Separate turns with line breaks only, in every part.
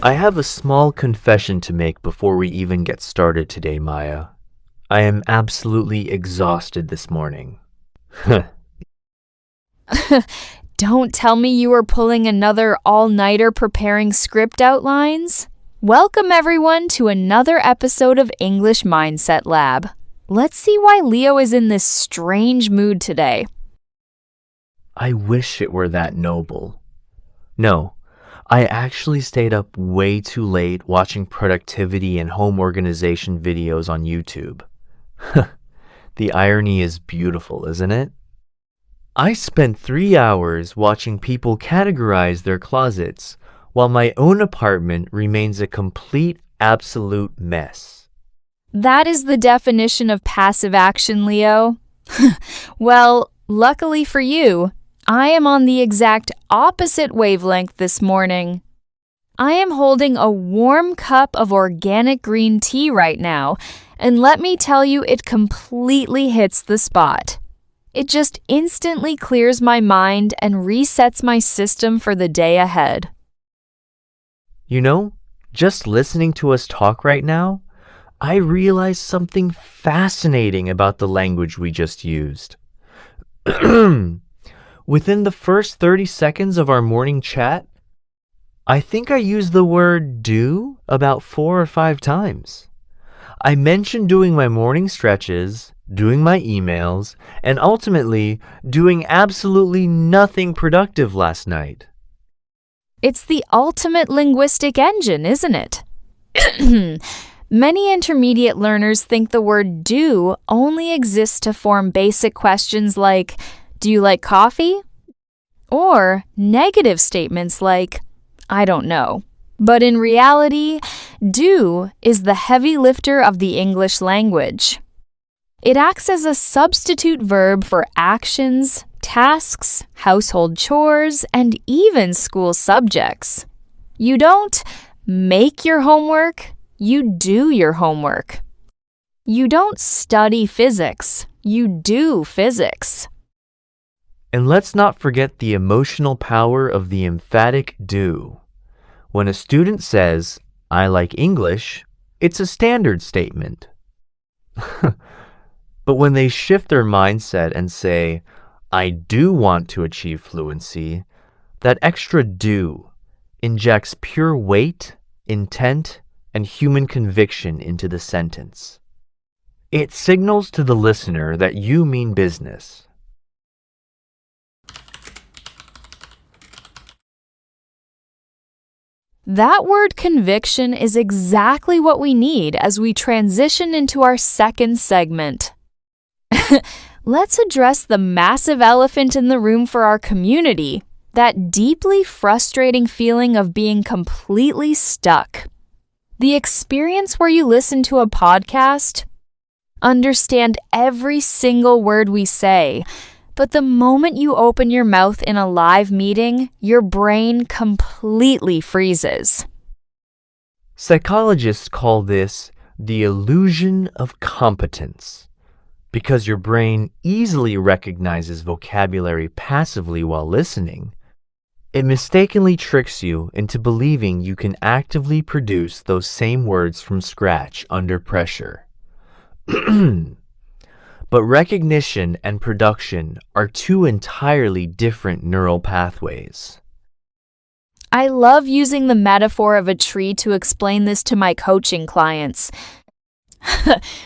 I have a small confession to make before we even get started today, Maya. I am absolutely exhausted this morning.
Don't tell me you were pulling another all-nighter preparing script outlines. Welcome everyone to another episode of English Mindset Lab. Let's see why Leo is in this strange mood today.
I wish it were that noble. No, I actually stayed up way too late watching productivity and home organization videos on YouTube. The irony is beautiful, isn't it? I spent 3 hours watching people categorize their closets while my own apartment remains a complete, absolute mess.
That is the definition of passive action, Leo. Well, luckily for you, I am on the exact opposite wavelength this morning. I am holding a warm cup of organic green tea right now, and let me tell you, it completely hits the spot. It just instantly clears my mind and resets my system for the day ahead.
You know, just listening to us talk right now, I realized something fascinating about the language we just used. Within the first 30 seconds of our morning chat, I think I used the word do about 4 or 5 times. I mentioned doing my morning stretches, doing my emails, and ultimately doing absolutely nothing productive last night.
It's the ultimate linguistic engine, isn't it? Many intermediate learners think the word do only exists to form basic questions like, do you like coffee? Or negative statements like, I don't know. But in reality, do is the heavy lifter of the English language. It acts as a substitute verb for actions, tasks, household chores, and even school subjects. You don't make your homework, you do your homework. You don't study physics, you do physics.
And let's not forget the emotional power of the emphatic do. When a student says, I like English, it's a standard statement. But when they shift their mindset and say, I do want to achieve fluency, that extra do injects pure weight, intent, and human conviction into the sentence. It signals to the listener that you mean business.
That word conviction is exactly what we need as we transition into our second segment. Let's address the massive elephant in the room for our community, that deeply frustrating feeling of being completely stuck. The experience where you listen to a podcast, understand every single word we say, but the moment you open your mouth in a live meeting, your brain completely freezes.
Psychologists call this the illusion of competence, because your brain easily recognizes vocabulary passively while listening. It mistakenly tricks you into believing you can actively produce those same words from scratch under pressure. But recognition and production are two entirely different neural pathways.
I love using the metaphor of a tree to explain this to my coaching clients.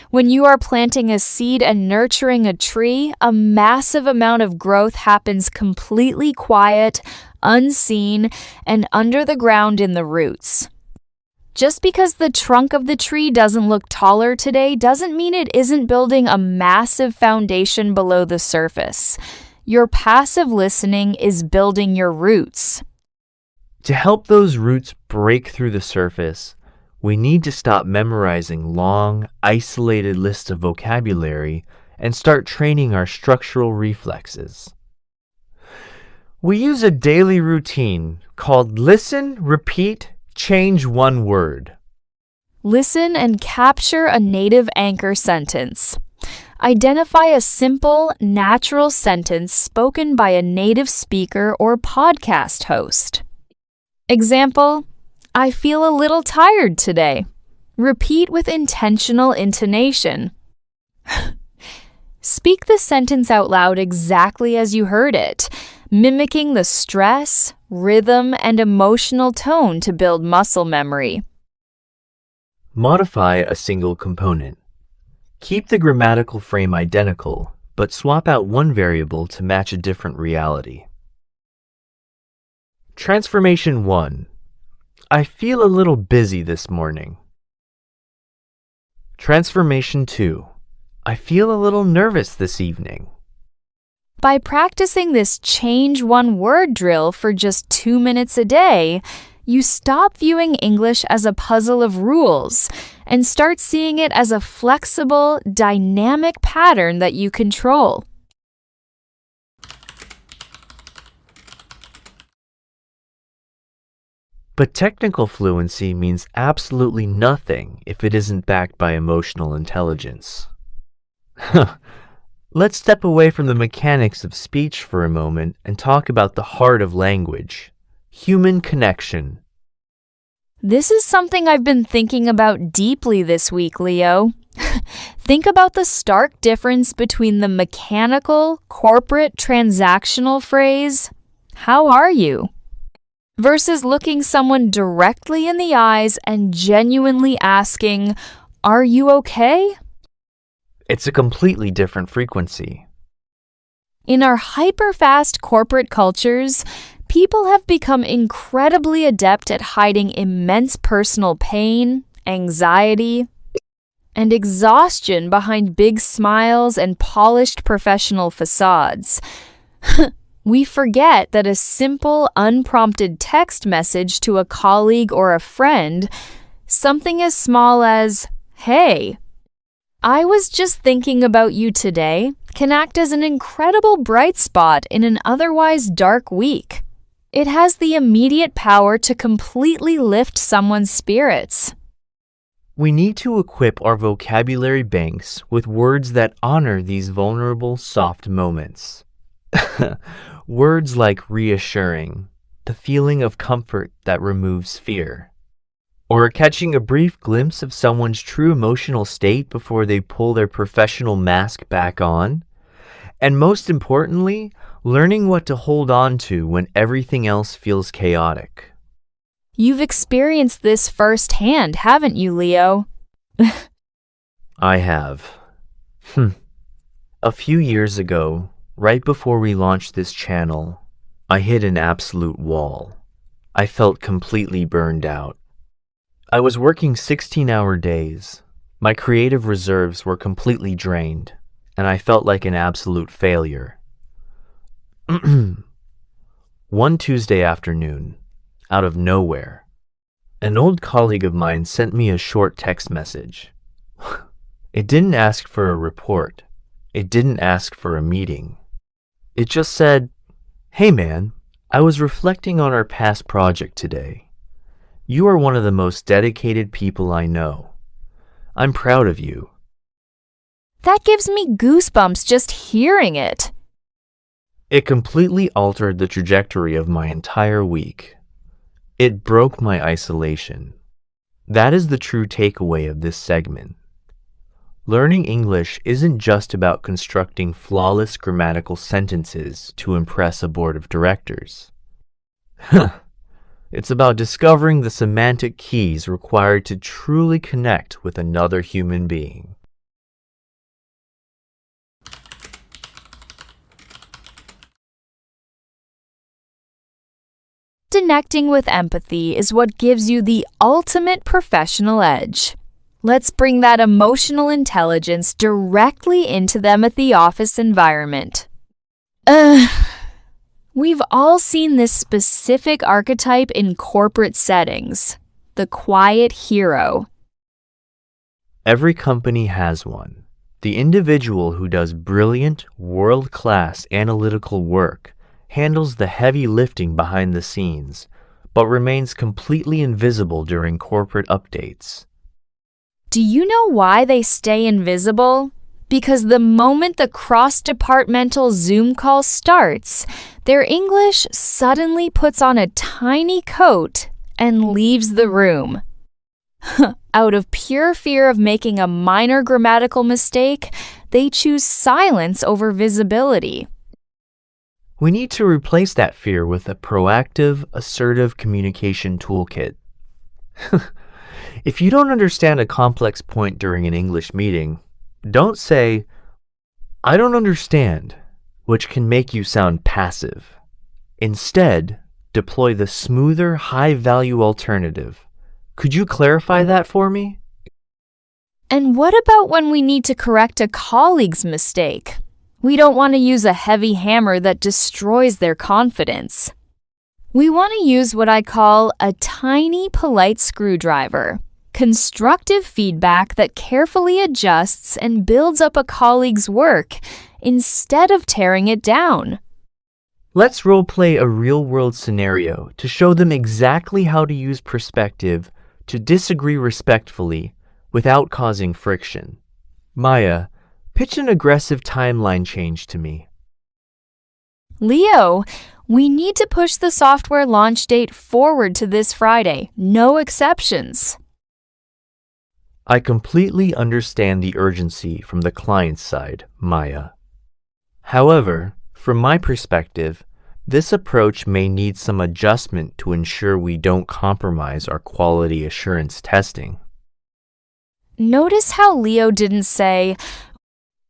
When you are planting a seed and nurturing a tree, a massive amount of growth happens completely quiet, unseen, and under the ground in the roots. Just because the trunk of the tree doesn't look taller today doesn't mean it isn't building a massive foundation below the surface. Your passive listening is building your roots.
To help those roots break through the surface, we need to stop memorizing long, isolated lists of vocabulary and start training our structural reflexes. We use a daily routine called listen, repeat, change one word.
Listen and capture a native anchor sentence. Identify a simple, natural sentence spoken by a native speaker or podcast host. Example, I feel a little tired today. Repeat with intentional intonation. Speak the sentence out loud exactly as you heard it, mimicking the stress, rhythm, and emotional tone to build muscle memory.
Modify a single component. Keep the grammatical frame identical, but swap out one variable to match a different reality. Transformation 1. I feel a little busy this morning. Transformation 2. I feel a little nervous this evening.
By practicing this change one word drill for just 2 minutes a day, you stop viewing English as a puzzle of rules and start seeing it as a flexible, dynamic pattern that you control.
But technical fluency means absolutely nothing if it isn't backed by emotional intelligence. Let's step away from the mechanics of speech for a moment and talk about the heart of language, human connection.
This is something I've been thinking about deeply this week, Leo. Think about the stark difference between the mechanical, corporate, transactional phrase, "How are you?" versus looking someone directly in the eyes and genuinely asking, "Are you okay?"
It's a completely different frequency.
In our hyper-fast corporate cultures, people have become incredibly adept at hiding immense personal pain, anxiety, and exhaustion behind big smiles and polished professional facades. We forget that a simple, unprompted text message to a colleague or a friend, something as small as, "Hey, I was just thinking about you today," can act as an incredible bright spot in an otherwise dark week. It has the immediate power to completely lift someone's spirits.
We need to equip our vocabulary banks with words that honor these vulnerable, soft moments. Words like reassuring, the feeling of comfort that removes fear, or catching a brief glimpse of someone's true emotional state before they pull their professional mask back on, and most importantly, learning what to hold on to when everything else feels chaotic.
You've experienced this firsthand, haven't you, Leo?
I have. A few years ago, right before we launched this channel, I hit an absolute wall. I felt completely burned out. I was working 16-hour days. My creative reserves were completely drained, and I felt like an absolute failure. One Tuesday afternoon, out of nowhere, an old colleague of mine sent me a short text message. It didn't ask for a report. It didn't ask for a meeting. It just said, "Hey man, I was reflecting on our past project today. You are one of the most dedicated people I know. I'm proud of you."
That gives me goosebumps just hearing it.
It completely altered the trajectory of my entire week. It broke my isolation. That is the true takeaway of this segment. Learning English isn't just about constructing flawless grammatical sentences to impress a board of directors. It's about discovering the semantic keys required to truly connect with another human being.
Connecting with empathy is what gives you the ultimate professional edge. Let's bring that emotional intelligence directly into them at the office environment. We've all seen this specific archetype in corporate settings, the quiet hero.
Every company has one. The individual who does brilliant, world-class analytical work handles the heavy lifting behind the scenes, but remains completely invisible during corporate updates.
Do you know why they stay invisible? Because the moment the cross-departmental Zoom call starts, their English suddenly puts on a tiny coat and leaves the room. Out of pure fear of making a minor grammatical mistake, they choose silence over visibility.
We need to replace that fear with a proactive, assertive communication toolkit. If you don't understand a complex point during an English meeting, don't say, "I don't understand," which can make you sound passive. Instead, deploy the smoother, high-value alternative. Could you clarify that for me?
And what about when we need to correct a colleague's mistake? We don't want to use a heavy hammer that destroys their confidence. We want to use what I call a tiny, polite screwdriver. Constructive feedback that carefully adjusts and builds up a colleague's work instead of tearing it down.
Let's role-play a real-world scenario to show them exactly how to use perspective to disagree respectfully without causing friction. Maya, pitch an aggressive timeline change to me.
Leo, we need to push the software launch date forward to this Friday. No exceptions.
I completely understand the urgency from the client's side, Maya. However, from my perspective, this approach may need some adjustment to ensure we don't compromise our quality assurance testing.
Notice how Leo didn't say,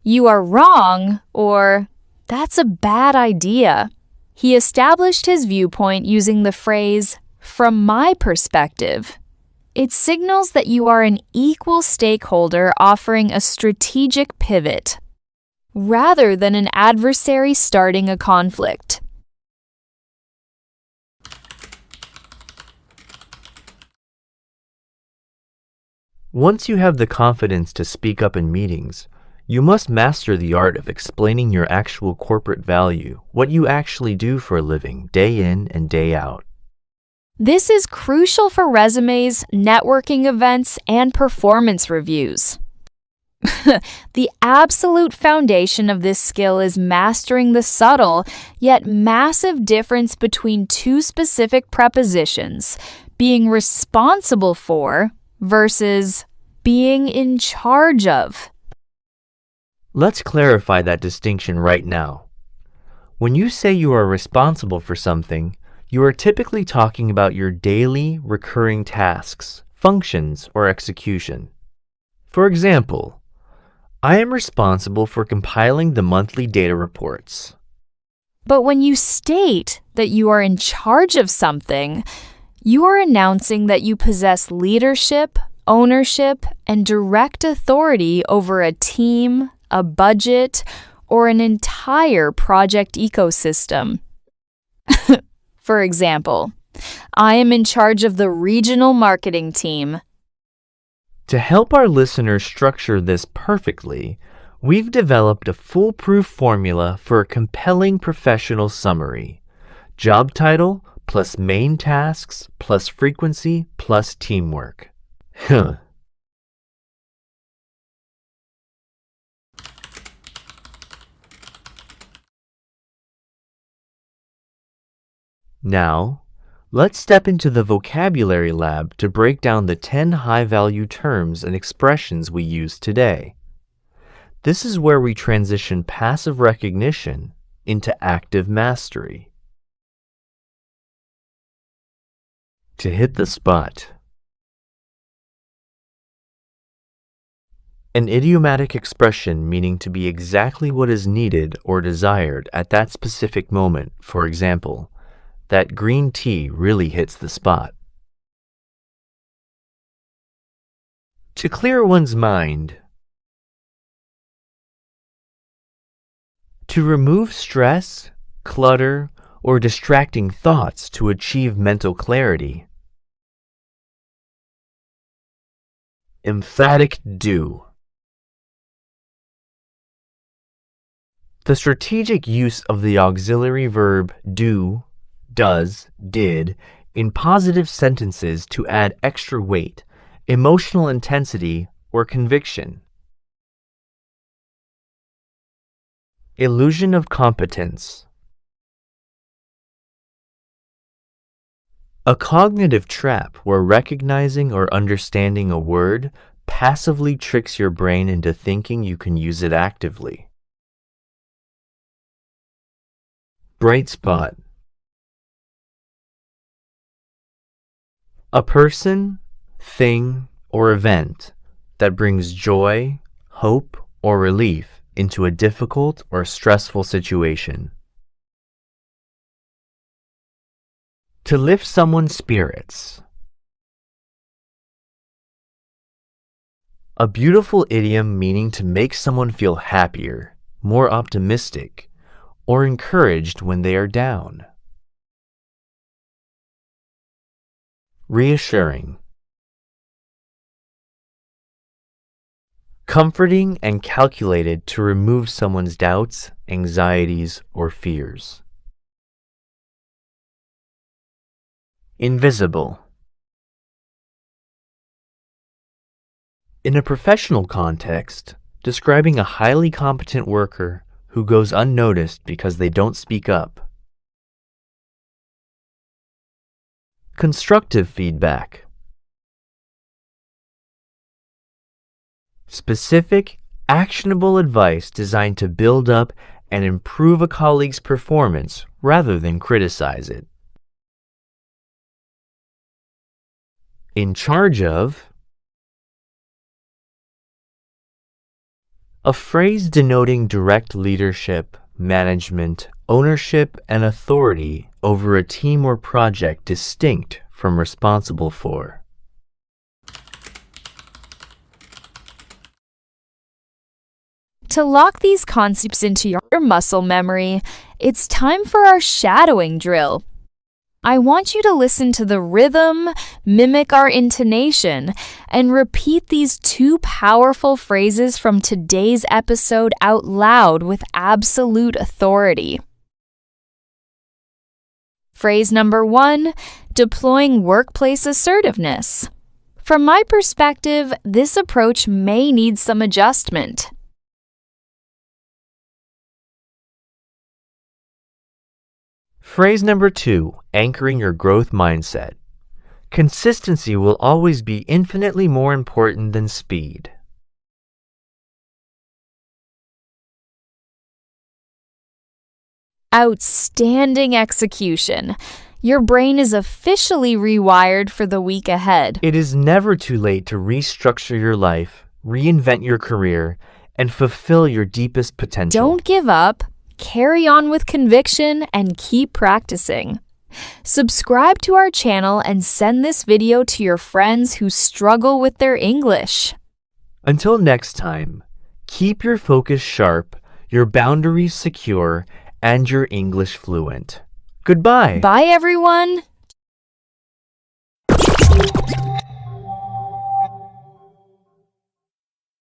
"You are wrong," or "That's a bad idea." He established his viewpoint using the phrase, "from my perspective." It signals that you are an equal stakeholder offering a strategic pivot, rather than an adversary starting a conflict.
Once you have the confidence to speak up in meetings, you must master the art of explaining your actual corporate value, what you actually do for a living, day in and day out.
This is crucial for resumes, networking events, and performance reviews. The absolute foundation of this skill is mastering the subtle yet massive difference between two specific prepositions, being responsible for versus being in charge of.
Let's clarify that distinction right now. When you say you are responsible for something, you are typically talking about your daily, recurring tasks, functions, or execution. For example, I am responsible for compiling the monthly data reports.
But when you state that you are in charge of something, you are announcing that you possess leadership, ownership, and direct authority over a team, a budget, or an entire project ecosystem. For example, I am in charge of the regional marketing team.
To help our listeners structure this perfectly, we've developed a foolproof formula for a compelling professional summary. Job title plus main tasks plus frequency plus teamwork. Now, let's step into the vocabulary lab to break down the 10 high-value terms and expressions we use today. This is where we transition passive recognition into active mastery. To hit the spot. An idiomatic expression meaning to be exactly what is needed or desired at that specific moment. For example, that green tea really hits the spot. To clear one's mind. To remove stress, clutter, or distracting thoughts to achieve mental clarity. Emphatic do. The strategic use of the auxiliary verb do, does, did in positive sentences to add extra weight, emotional intensity, or conviction. Illusion of competence. A cognitive trap where recognizing or understanding a word passively tricks your brain into thinking you can use it actively. Bright spot. A person, thing, or event that brings joy, hope, or relief into a difficult or stressful situation. To lift someone's spirits. A beautiful idiom meaning to make someone feel happier, more optimistic, or encouraged when they are down. Reassuring. Comforting and calculated to remove someone's doubts, anxieties, or fears. Invisible. In a professional context, describing a highly competent worker who goes unnoticed because they don't speak up. Constructive feedback. Specific, actionable advice designed to build up and improve a colleague's performance rather than criticize it. In charge of. A phrase denoting direct leadership, management, ownership, and authority over a team or project distinct from responsible for.
To lock these concepts into your muscle memory, it's time for our shadowing drill. I want you to listen to the rhythm, mimic our intonation, and repeat these two powerful phrases from today's episode out loud with absolute authority. Phrase number 1, deploying workplace assertiveness. From my perspective, this approach may need some adjustment.
Phrase number 2, anchoring your growth mindset. Consistency will always be infinitely more important than speed.
Outstanding execution. Your brain is officially rewired for the week ahead.
It is never too late to restructure your life, reinvent your career, and fulfill your deepest potential.
Don't give up. Carry on with conviction and keep practicing. Subscribe to our channel and send this video to your friends who struggle with their English.
Until next time, keep your focus sharp, your boundaries secure, and your English fluent. Goodbye.
Bye, everyone.